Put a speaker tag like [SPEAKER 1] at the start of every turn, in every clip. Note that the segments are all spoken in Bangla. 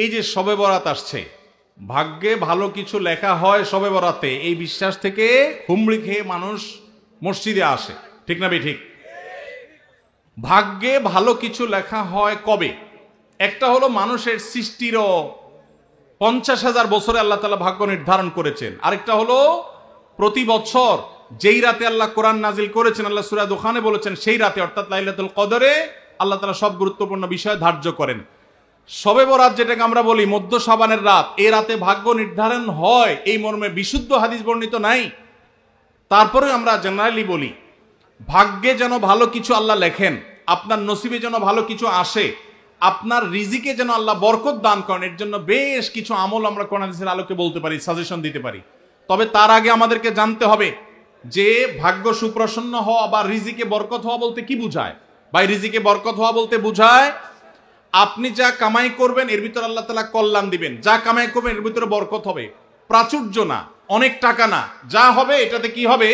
[SPEAKER 1] এই যে শবে বরাত আসছে, ভাগ্যে ভালো কিছু লেখা হয় শবে বরাতে, এই বিশ্বাস থেকে হুমড়ি খেয়ে মানুষ মসজিদে আসে, ঠিক না ঠিক? ভাগ্যে ভালো কিছু লেখা হয় কবে? একটা হলো মানুষের সৃষ্টিরও 50,000 বছরে আল্লাহ তাআলা ভাগ্য নির্ধারণ করেছেন। আরেকটা হলো প্রতি বছর যেই রাতে আল্লাহ কোরআন নাজিল করেছেন, আল্লাহ সূরা দুখানে বলেছেন সেই রাতে অর্থাৎ লাইলাতুল কদরে আল্লাহ তাআলা সব গুরুত্বপূর্ণ বিষয় ধার্য করেন। শবে বরাত যেটাকে আমরা বলি মধ্য শাবানের রাত, এই রাতে ভাগ্য নির্ধারণ হয় এই মর্মে বিশুদ্ধ হাদিস বর্ণিত নাই। তারপরে আমরা জেনারেলি বলি ভাগ্যে যেন ভালো কিছু আল্লাহ লেখেন, আপনার নসিবে যেন ভালো কিছু আসে, আপনার রিজিকে যেন আল্লাহ বরকত দান করেন, এর জন্য বেশ কিছু আমল আমরা কোরআন হাদিসের আলোকে বলতে পারি, সাজেশন দিতে পারি। তবে তার আগে আমাদেরকে জানতে হবে যে ভাগ্য সুপ্রসন্ন হওয়া বা রিজিকে বরকত হওয়া বলতে কি বুঝায়। ভাই, রিজিকে বরকত হওয়া বলতে বুঝায় আপনি যা কামাই করবেন এর ভিতরে আল্লাহ তাআলা কল্যাণ দিবেন, যা কামাই করবেন এর ভিতরে বরকত হবে। প্রাচুর্য না, অনেক টাকা না, যা হবে এটাতে কি হবে?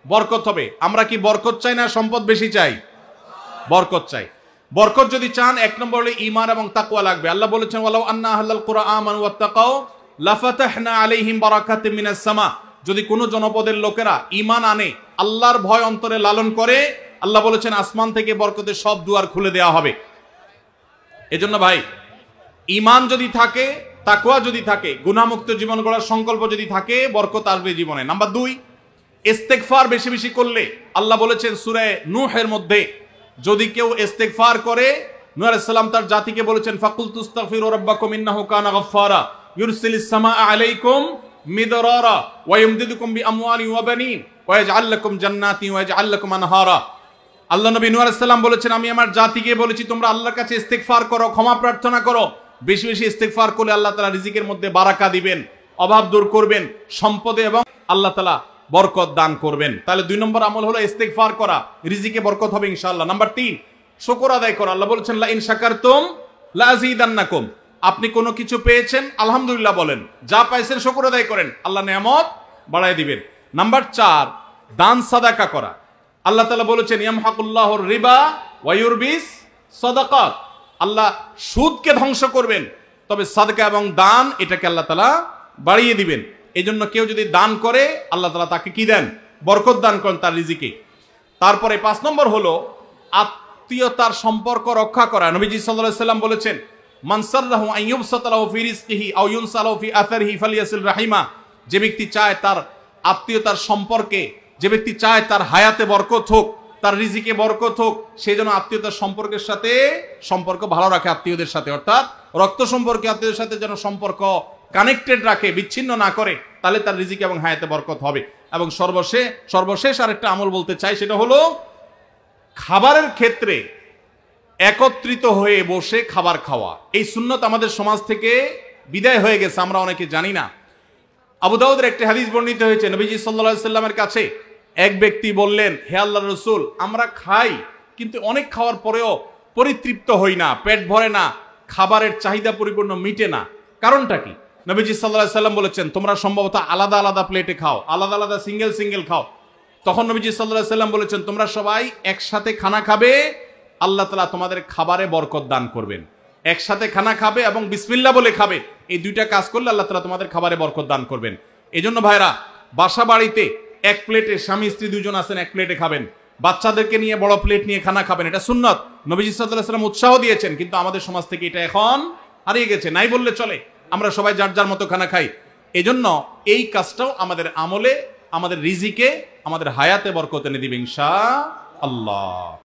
[SPEAKER 1] বরকত হবে। আমরা কি বরকত চাই না সম্পদ বেশি চাই? বরকত চাই। বরকত যদি চান এক নম্বর হলো ঈমান এবং তাকওয়া লাগবে। আল্লাহ বলেছেন ওয়ালাউ আন্না আহলাল কুরআ আমানু ওয়াত্তাকাউ লাফাতাহনা আলাইহিম বারাকাতিম মিনাস সামা। যদি কোনো জনপদের লোকেরা ঈমান আনে, আল্লাহর ভয় অন্তরে লালন করে, আল্লাহ বলেছেন আসমান থেকে বরকতের সব দুয়ার খুলে দেওয়া হবে। এজন্য ভাই, ঈমান যদি থাকে, তাকওয়া যদি থাকে, গুনাহমুক্ত জীবন গড়ার সংকল্প যদি থাকে, বরকত আসবে জীবনে। নাম্বার 2, ইস্তেগফার বেশি বেশি করলে, আল্লাহ বলেছেন সূরা নূহের মধ্যে যদি কেউ ইস্তেগফার করে, নূহ আলাইহিস সালাম তার জাতিকে বলেছেন ফাকুল তুস্তাগফিরু রাব্বাকুম ইন্নাহু কানা গাফফারা ইউরসিলিস সামাআ আলাইকুম মিদরারা ওয়া ইমদিদুকুম বিআমওয়ালিন ওয়া বানিন ওয়া ইয়াজআল লাকুম জান্নাতিন ওয়া ইয়াজআল লাকুম আনহারা। আল্লাহ নবী নূহ আলাইহিস সালাম বলেছেন আমি আমার জাতিকে বলেছি তোমরা আল্লাহর কাছে ইস্তেগফার করো, ক্ষমা প্রার্থনা করো। বেশি বেশি ইস্তেগফার করলে আল্লাহ তাআলা রিজিকের মধ্যে বারাকা দিবেন, অভাব দূর করবেন, সম্পদে এবং আল্লাহ তাআলা বরকত দান করবেন। তাহলে 2 নম্বর আমল হলো ইস্তেগফার করা, রিজিকে বরকত হবে ইনশাআল্লাহ। নাম্বার 3, শুকর আদায় করা। আল্লাহ বলেছেন লা ইন শাকারতুম লা আযীদান্নাকুম। আপনি কোনো কিছু পেয়েছেন আলহামদুলিল্লাহ বলেন, যা পাইছেন শুকর আদায় করেন, আল্লাহ নিয়ামত বাড়ায় দিবেন। নাম্বার 4, দান সাদাকা করা। আল্লাহ তাআলা বলেছেন ইয়ামহাকুল্লাহুর রিবা ওয়া ইউরবিস সাদাকাত। আল্লাহ সুদকে ধ্বংস করবেন, তবে সাদকা এবং দান এটাকে আল্লাহ তাআলা বাড়িয়ে দিবেন। এই জন্য কেউ যদি দান করে আল্লাহ তাআলা তাকে কি দেন? বরকত দান করেন তার রিজিকে। তারপরে 5 নম্বর হলো আত্মীয়তার সম্পর্ক রক্ষা করা। নবীজি সাল্লাল্লাহু আলাইহি সাল্লাম বলেছেন মান সাররাহু আন ইউবসাতা লাহু ফি রিজকিহি আও ইউনসালাহু ফি আথারিহি ফালিয়াসিল রাহিমা। যে ব্যক্তি চায় তার আত্মীয়তার সম্পর্কে, যে ব্যক্তি চায় তার হায়াতে বরকত হোক, তার রিজিকে বরকত হোক, সেই জন্য আত্মীয়তার সম্পর্কের সাথে সম্পর্ক ভালো রাখে, আত্মীয়দের সাথে অর্থাৎ রক্ত সম্পর্কে আত্মীয়দের সাথে যেন সম্পর্ক কানেক্টেড রাখে, বিচ্ছিন্ন না করে, তাহলে তার রিজিকে এবং হায়াতে বরকত হবে। এবং সর্বশেষ আরেকটা আমল বলতে চাই, সেটা হলো খাবারের ক্ষেত্রে একত্রিত হয়ে বসে খাবার খাওয়া। এই সুন্নত আমাদের সমাজ থেকে বিদায় হয়ে গেছে, আমরা অনেকে জানি না। আবু দাউদের একটি হাদিস বর্ণিত হয়েছে, নবীজি সাল্লাল্লাহু আলাইহি সাল্লামের কাছে এক ব্যক্তি বললেন হে আল্লাহর রাসূল, আমরা খাই কিন্তু অনেক খাওয়ার পরেও পরিতৃপ্ত হই না, পেট ভরে না, খাবারের চাহিদা পরিপূর্ণ মিটে না, কারণটা কি? নবীজি সাল্লাল্লাহু আলাইহি সাল্লাম বলেছেন তোমরা সম্ভবত আলাদা আলাদা প্লেটে খাও, আলাদা আলাদা সিঙ্গেল খাও। তখন নবীজি সাল্লাল্লাহু আলাইহি সাল্লাম বলেছেন তোমরা সবাই একসাথে খানা খাবে, আল্লাহ তাআলা তোমাদের খাবারে বরকত দান করবেন। একসাথে খানা খাবে এবং বিসমিল্লাহ বলে খাবে, এই 2টা কাজ করলে আল্লাহ তাআলা তোমাদের খাবারে বরকত দান করবেন। এজন্য ভাইরা, বাসা বাড়িতে এক প্লেটে স্বামী স্ত্রী 2জন আছেন, এক প্লেটে খাবেন। বাচ্চাদেরকে নিয়ে বড় প্লেট নিয়ে খানা খাবেন, এটা সুন্নত। নবীজি সাল্লাল্লাহু আলাইহি সাল্লাম উৎসাহ দিয়েছেন, কিন্তু আমাদের সমাজ থেকে এটা এখন হারিয়ে গেছে, নাই বললে চলে। আমরা সবাই যার যার মতো খানা খাই। এজন্য এই কাজটাও আমাদের আমলে, আমাদের রিজিকে, আমাদের হায়াতে বরকত এনে দিবে ইনশাআল্লাহ।